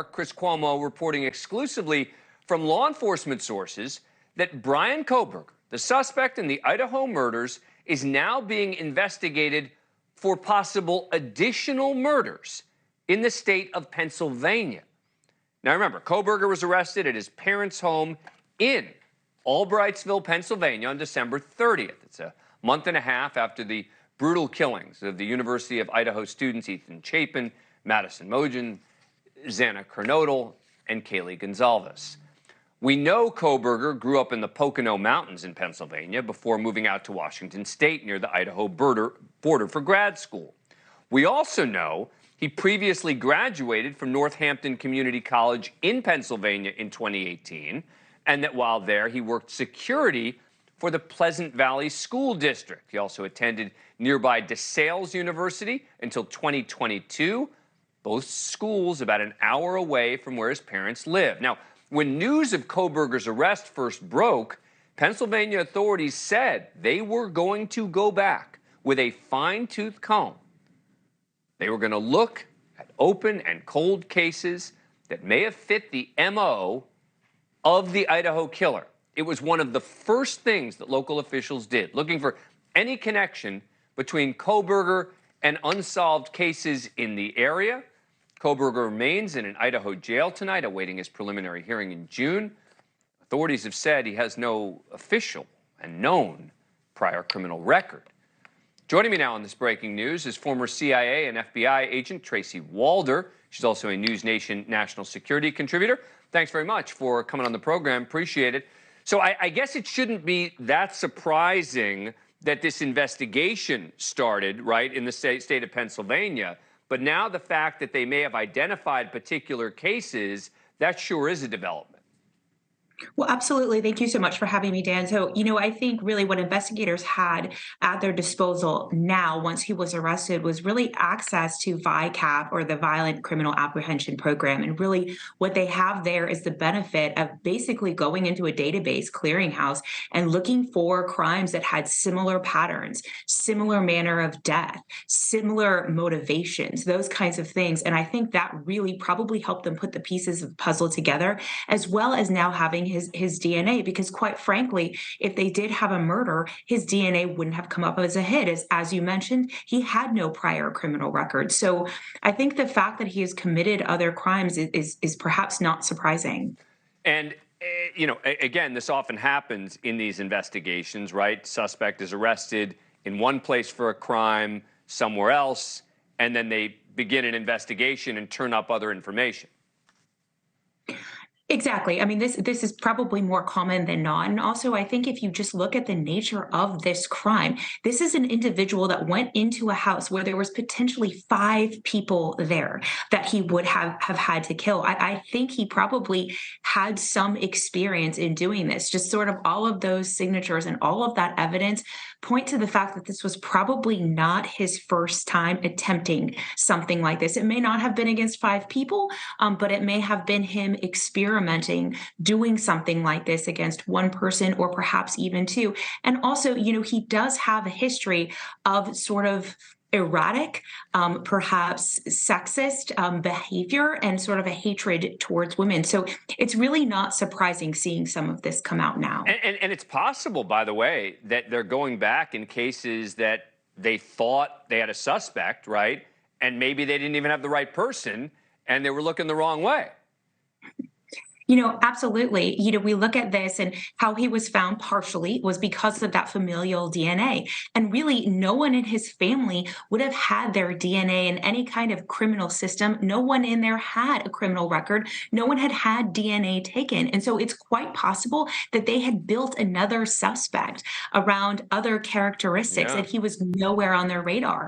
Chris Cuomo reporting exclusively from law enforcement sources that Bryan Kohberger, the suspect in the Idaho murders, is now being investigated for possible additional murders in the state of Pennsylvania. Now remember, Kohberger was arrested at his parents' home in Albrightsville, Pennsylvania on December 30th. It's a month and a half after the brutal killings of the University of Idaho students Ethan Chapin, Madison Mogen, Xana Kernodle, and Kaylee Gonzalez. We know Kohberger grew up in the Pocono Mountains in Pennsylvania before moving out to Washington State near the Idaho border for grad school. We also know he previously graduated from Northampton Community College in Pennsylvania in 2018, and that while there, he worked security for the Pleasant Valley School District. He also attended nearby DeSales University until 2022, both schools about an hour away from where his parents live. Now, when news of Kohberger's arrest first broke, Pennsylvania authorities said they were going to go back with a fine-tooth comb. They were going to look at open and cold cases that may have fit the MO of the Idaho killer. It was one of the first things that local officials did, looking for any connection between Kohberger and unsolved cases in the area. Kohberger remains in an Idaho jail tonight, awaiting his preliminary hearing in June. Authorities have said he has no official and known prior criminal record. Joining me now on this breaking news is former CIA and FBI agent Tracy Walder. She's also a News Nation national security contributor. Thanks very much for coming on the program. Appreciate it. So I guess it shouldn't be that surprising that this investigation started, right, in the state of Pennsylvania. But now the fact that they may have identified particular cases, that sure is a development. Well, absolutely. Thank you so much for having me, Dan. So, I think really what investigators had at their disposal now, once he was arrested, was really access to VICAP, or the Violent Criminal Apprehension Program. And really what they have there is the benefit of basically going into a database clearinghouse and looking for crimes that had similar patterns, similar manner of death, similar motivations, those kinds of things. And I think that really probably helped them put the pieces of the puzzle together, as well as now having his DNA, because quite frankly, if they did have a murder, his DNA wouldn't have come up as a hit. As you mentioned, he had no prior criminal record. So I think the fact that he has committed other crimes is perhaps not surprising. And again, this often happens in these investigations, right? Suspect is arrested in one place for a crime, somewhere else, and then they begin an investigation and turn up other information. Exactly. I mean, this is probably more common than not. And also, I think if you just look at the nature of this crime, this is an individual that went into a house where there was potentially 5 people there that he would have had to kill. I think he probably had some experience in doing this. Just sort of all of those signatures and all of that evidence point to the fact that this was probably not his first time attempting something like this. It may not have been against 5 people, but it may have been him experimenting, doing something like this against one person or perhaps even 2. And also, he does have a history of sort of erratic, perhaps sexist behavior and sort of a hatred towards women. So it's really not surprising seeing some of this come out now. And it's possible, by the way, that they're going back in cases that they thought they had a suspect, right? And maybe they didn't even have the right person and they were looking the wrong way. Absolutely. We look at this and how he was found partially was because of that familial DNA. And really, no one in his family would have had their DNA in any kind of criminal system. No one in there had a criminal record. No one had had DNA taken. And so it's quite possible that they had built another suspect around other characteristics, and he was nowhere on their radar.